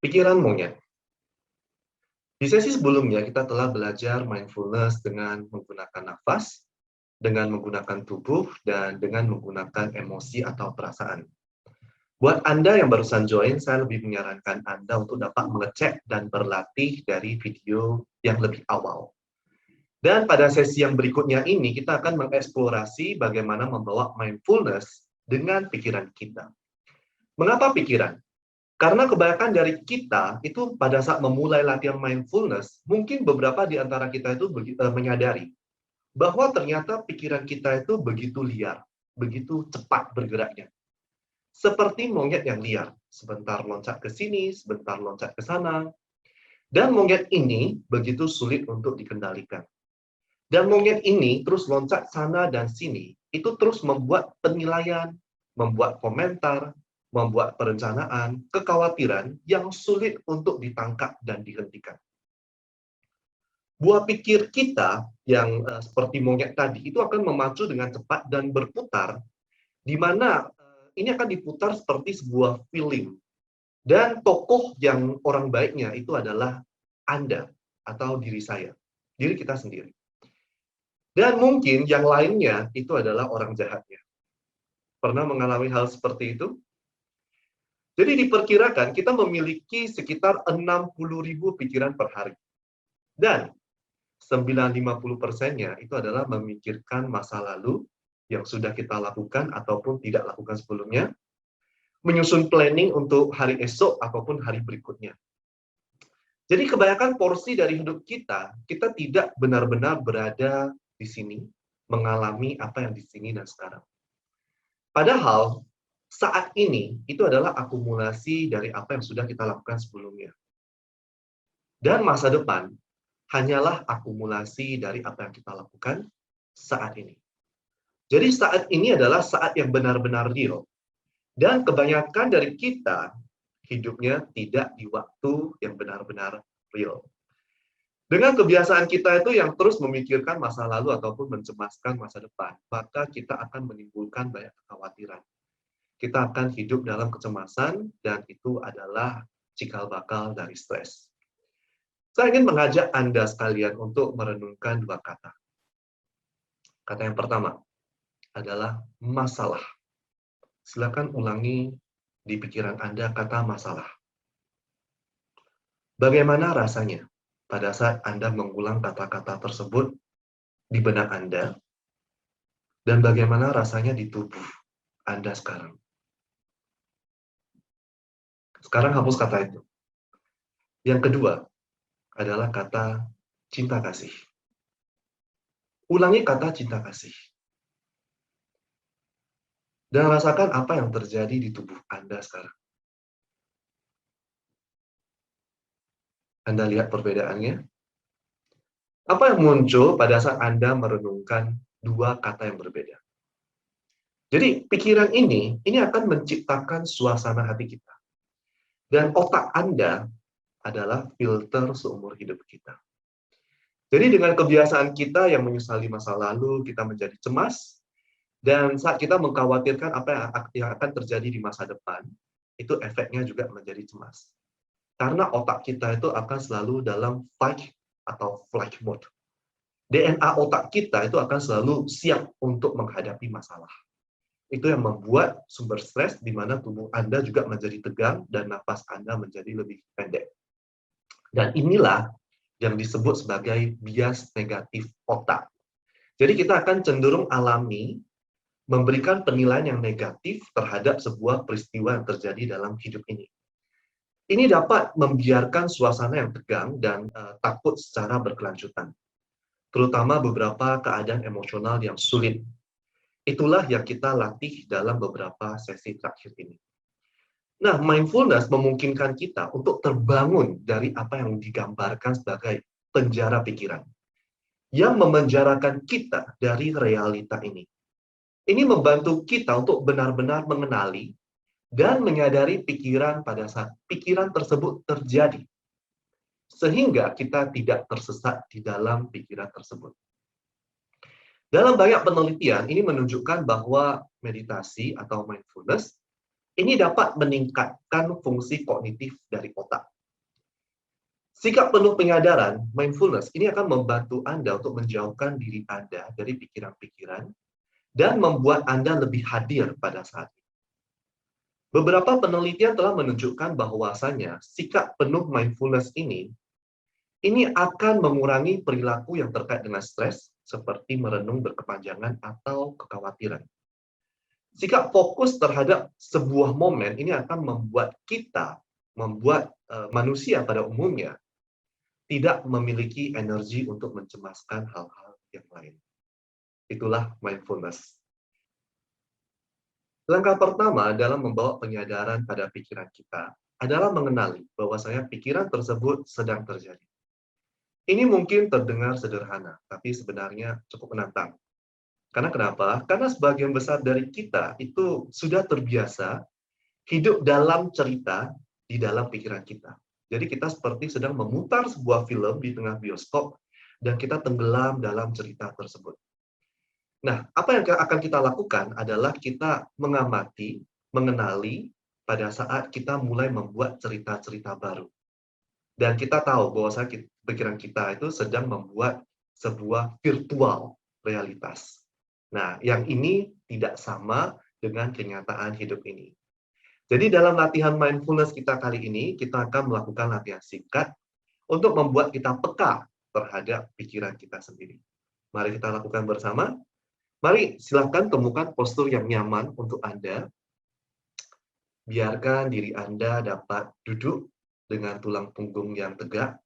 Pikiran monyet. Di sesi sebelumnya kita telah belajar mindfulness dengan menggunakan nafas, dengan menggunakan tubuh, dan dengan menggunakan emosi atau perasaan. Buat Anda yang barusan join, saya lebih menyarankan Anda untuk dapat mengecek dan berlatih dari video yang lebih awal. Dan pada sesi yang berikutnya ini, kita akan mengeksplorasi bagaimana membawa mindfulness dengan pikiran kita. Mengapa pikiran? Karena kebanyakan dari kita itu pada saat memulai latihan mindfulness, mungkin beberapa di antara kita itu menyadari bahwa ternyata pikiran kita itu begitu liar, begitu cepat bergeraknya. Seperti monyet yang liar, sebentar loncat ke sini, sebentar loncat ke sana. Dan monyet ini begitu sulit untuk dikendalikan. Dan monyet ini terus loncat sana dan sini, itu terus membuat penilaian, membuat komentar, membuat perencanaan, kekhawatiran yang sulit untuk ditangkap dan dihentikan. Buah pikir kita yang seperti monyet tadi, itu akan memacu dengan cepat dan berputar, di mana ini akan diputar seperti sebuah film. Dan tokoh yang orang baiknya itu adalah Anda atau diri saya, diri kita sendiri. Dan mungkin yang lainnya itu adalah orang jahatnya. Pernah mengalami hal seperti itu? Jadi diperkirakan kita memiliki sekitar 60.000 pikiran per hari. Dan 50%-nya itu adalah memikirkan masa lalu yang sudah kita lakukan ataupun tidak lakukan sebelumnya, menyusun planning untuk hari esok ataupun hari berikutnya. Jadi kebanyakan porsi dari hidup kita, kita tidak benar-benar berada di sini, mengalami apa yang di sini dan sekarang. Padahal saat ini itu adalah akumulasi dari apa yang sudah kita lakukan sebelumnya. Dan masa depan hanyalah akumulasi dari apa yang kita lakukan saat ini. Jadi saat ini adalah saat yang benar-benar real. Dan kebanyakan dari kita hidupnya tidak di waktu yang benar-benar real. Dengan kebiasaan kita itu yang terus memikirkan masa lalu ataupun mencemaskan masa depan, maka kita akan menimbulkan banyak kekhawatiran. Kita akan hidup dalam kecemasan, dan itu adalah cikal bakal dari stres. Saya ingin mengajak Anda sekalian untuk merenungkan dua kata. Kata yang pertama adalah masalah. Silakan ulangi di pikiran Anda kata masalah. Bagaimana rasanya pada saat Anda mengulang kata-kata tersebut di benak Anda, dan bagaimana rasanya di tubuh Anda sekarang? Sekarang hapus kata itu. Yang kedua adalah kata cinta kasih. Ulangi kata cinta kasih. Dan rasakan apa yang terjadi di tubuh Anda sekarang. Anda lihat perbedaannya? Apa yang muncul pada saat Anda merenungkan dua kata yang berbeda? Jadi pikiran ini akan menciptakan suasana hati kita. Dan otak Anda adalah filter seumur hidup kita. Jadi dengan kebiasaan kita yang menyesali masa lalu, kita menjadi cemas, dan saat kita mengkhawatirkan apa yang akan terjadi di masa depan, itu efeknya juga menjadi cemas. Karena otak kita itu akan selalu dalam fight atau flight mode. DNA otak kita itu akan selalu siap untuk menghadapi masalah. Itu yang membuat sumber stres di mana tubuh Anda juga menjadi tegang dan nafas Anda menjadi lebih pendek. Dan inilah yang disebut sebagai bias negatif otak. Jadi kita akan cenderung alami memberikan penilaian yang negatif terhadap sebuah peristiwa yang terjadi dalam hidup ini. Ini dapat membiarkan suasana yang tegang dan takut secara berkelanjutan. Terutama beberapa keadaan emosional yang sulit. Itulah yang kita latih dalam beberapa sesi terakhir ini. Nah, mindfulness memungkinkan kita untuk terbangun dari apa yang digambarkan sebagai penjara pikiran, yang memenjarakan kita dari realita ini. Ini membantu kita untuk benar-benar mengenali dan menyadari pikiran pada saat pikiran tersebut terjadi, sehingga kita tidak tersesat di dalam pikiran tersebut. Dalam banyak penelitian, ini menunjukkan bahwa meditasi atau mindfulness ini dapat meningkatkan fungsi kognitif dari otak. Sikap penuh penyadaran, mindfulness, ini akan membantu Anda untuk menjauhkan diri Anda dari pikiran-pikiran dan membuat Anda lebih hadir pada saat ini. Beberapa penelitian telah menunjukkan bahwasanya sikap penuh mindfulness ini akan mengurangi perilaku yang terkait dengan stres, seperti merenung berkepanjangan atau kekhawatiran. Sikap fokus terhadap sebuah momen ini akan membuat manusia pada umumnya tidak memiliki energi untuk mencemaskan hal-hal yang lain. Itulah mindfulness. Langkah pertama dalam membawa penyadaran pada pikiran kita adalah mengenali bahwasanya pikiran tersebut sedang terjadi. Ini mungkin terdengar sederhana, tapi sebenarnya cukup menantang. Karena kenapa? Karena sebagian besar dari kita itu sudah terbiasa hidup dalam cerita di dalam pikiran kita. Jadi kita seperti sedang memutar sebuah film di tengah bioskop dan kita tenggelam dalam cerita tersebut. Nah, apa yang akan kita lakukan adalah kita mengamati, mengenali pada saat kita mulai membuat cerita-cerita baru. Dan kita tahu bahwa pikiran kita itu sedang membuat sebuah virtual realitas. Nah, yang ini tidak sama dengan kenyataan hidup ini. Jadi dalam latihan mindfulness kita kali ini, kita akan melakukan latihan singkat untuk membuat kita peka terhadap pikiran kita sendiri. Mari kita lakukan bersama. Mari silakan temukan postur yang nyaman untuk Anda. Biarkan diri Anda dapat duduk dengan tulang punggung yang tegak.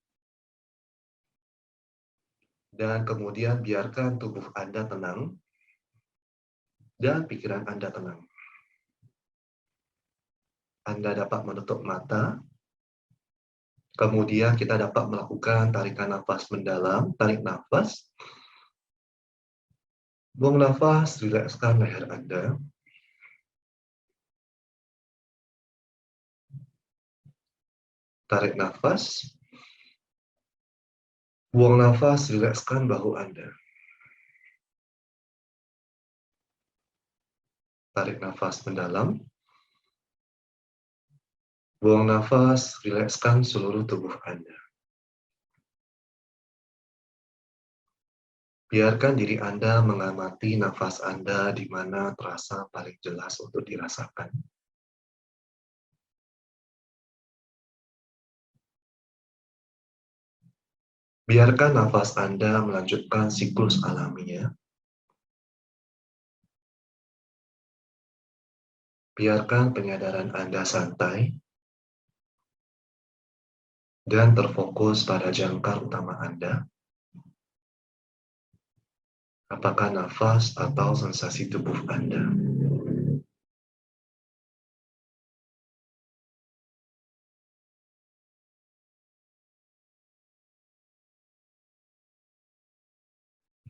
Dan kemudian biarkan tubuh Anda tenang dan pikiran Anda tenang. Anda dapat menutup mata. Kemudian kita dapat melakukan tarikan nafas mendalam, tarik nafas. Buang nafas, rilekskan leher Anda. Tarik nafas. Buang nafas, rilekskan bahu Anda. Tarik nafas mendalam. Buang nafas, rilekskan seluruh tubuh Anda. Biarkan diri Anda mengamati nafas Anda di mana terasa paling jelas untuk dirasakan. Biarkan nafas Anda melanjutkan siklus alaminya. Biarkan penyadaran Anda santai dan terfokus pada jangkar utama Anda. Apakah nafas atau sensasi tubuh Anda?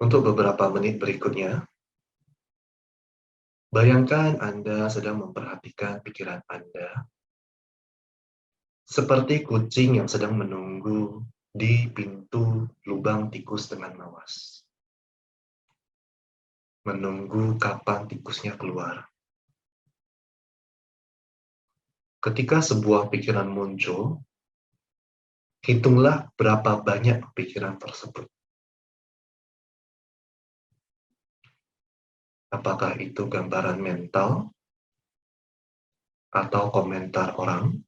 Untuk beberapa menit berikutnya, bayangkan Anda sedang memperhatikan pikiran Anda seperti kucing yang sedang menunggu di pintu lubang tikus dengan mawas. Menunggu kapan tikusnya keluar. Ketika sebuah pikiran muncul, hitunglah berapa banyak pikiran tersebut. Apakah itu gambaran mental atau komentar orang,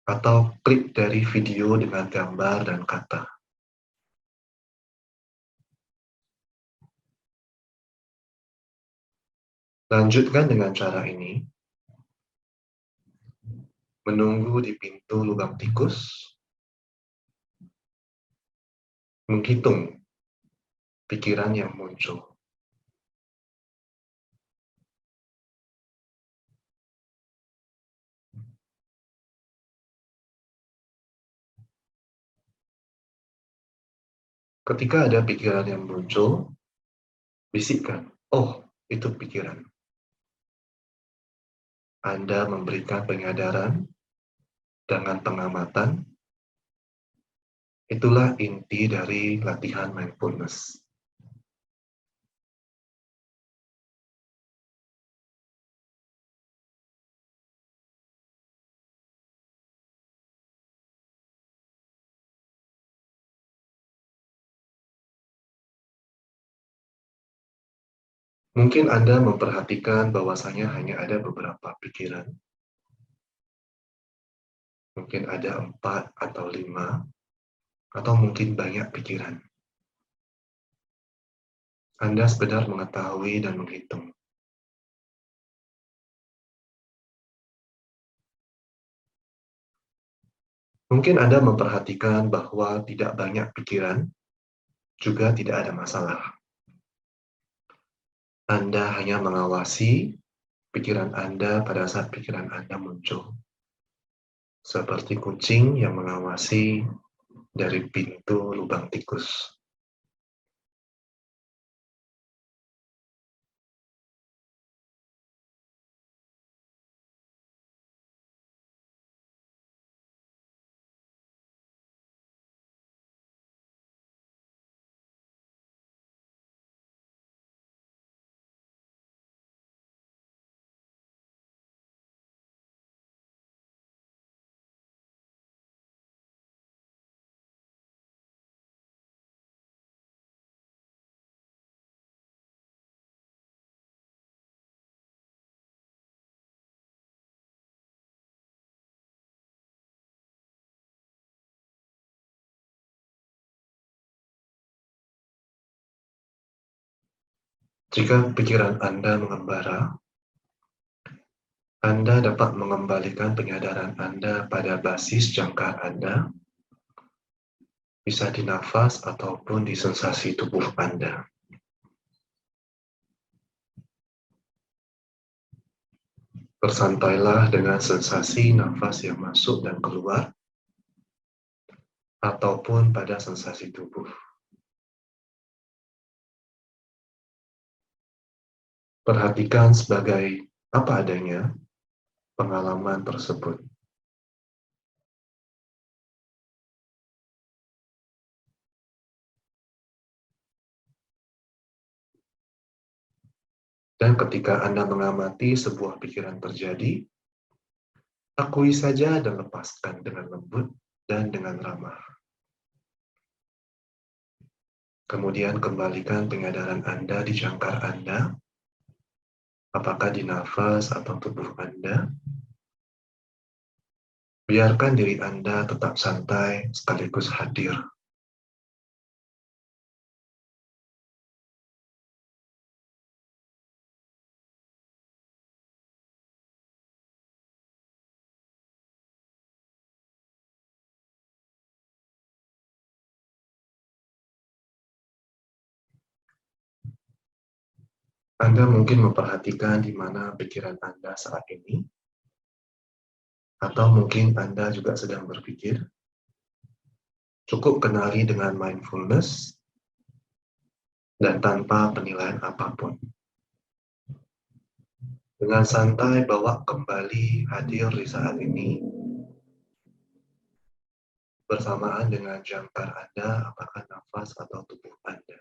atau klip dari video dengan gambar dan kata. Lanjutkan dengan cara ini. Menunggu di pintu lubang tikus, menghitung pikiran yang muncul. Ketika ada pikiran yang muncul, bisikkan, oh, itu pikiran. Anda memberikan penyadaran dengan pengamatan. Itulah inti dari latihan mindfulness. Mungkin Anda memperhatikan bahwasanya hanya ada beberapa pikiran, mungkin ada 4 atau 5, atau mungkin banyak pikiran. Anda sekedar mengetahui dan menghitung. Mungkin Anda memperhatikan bahwa tidak banyak pikiran, juga tidak ada masalah. Anda hanya mengawasi pikiran Anda pada saat pikiran Anda muncul. Seperti kucing yang mengawasi dari pintu lubang tikus. Jika pikiran Anda mengembara, Anda dapat mengembalikan penyadaran Anda pada basis jangkar Anda, bisa di nafas ataupun di sensasi tubuh Anda. Bersantailah dengan sensasi nafas yang masuk dan keluar, ataupun pada sensasi tubuh. Perhatikan sebagai apa adanya pengalaman tersebut. Dan ketika Anda mengamati sebuah pikiran terjadi, akui saja dan lepaskan dengan lembut dan dengan ramah. Kemudian kembalikan penyadaran Anda di jangkar Anda, apakah di nafas atau tubuh Anda. Biarkan diri Anda tetap santai sekaligus hadir. Anda mungkin memperhatikan di mana pikiran Anda saat ini, atau mungkin Anda juga sedang berpikir. Cukup kenali dengan mindfulness dan tanpa penilaian apapun. Dengan santai bawa kembali hadir di saat ini, bersamaan dengan jangkar Anda, apakah nafas atau tubuh Anda.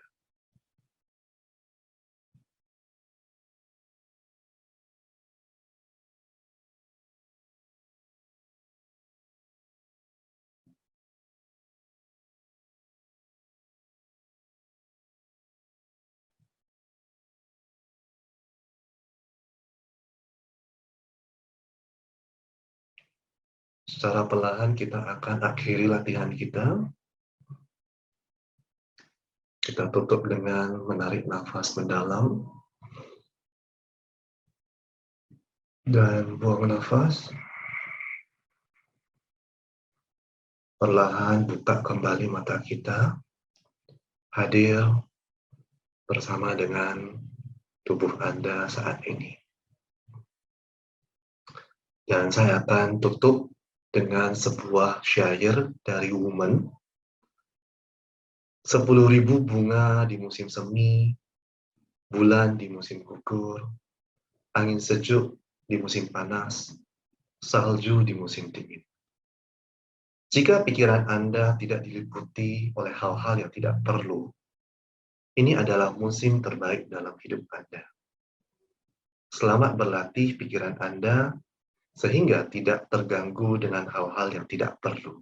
Secara perlahan kita akan akhiri latihan kita. Kita tutup dengan menarik nafas mendalam. Dan buang nafas. Perlahan buka kembali mata kita. Hadir bersama dengan tubuh Anda saat ini. Dan saya akan tutup dengan sebuah syair dari Woman. 10.000 bunga di musim semi, bulan di musim gugur, angin sejuk di musim panas, salju di musim dingin. Jika pikiran Anda tidak diliputi oleh hal-hal yang tidak perlu, ini adalah musim terbaik dalam hidup Anda. Selamat berlatih pikiran Anda sehingga tidak terganggu dengan hal-hal yang tidak perlu.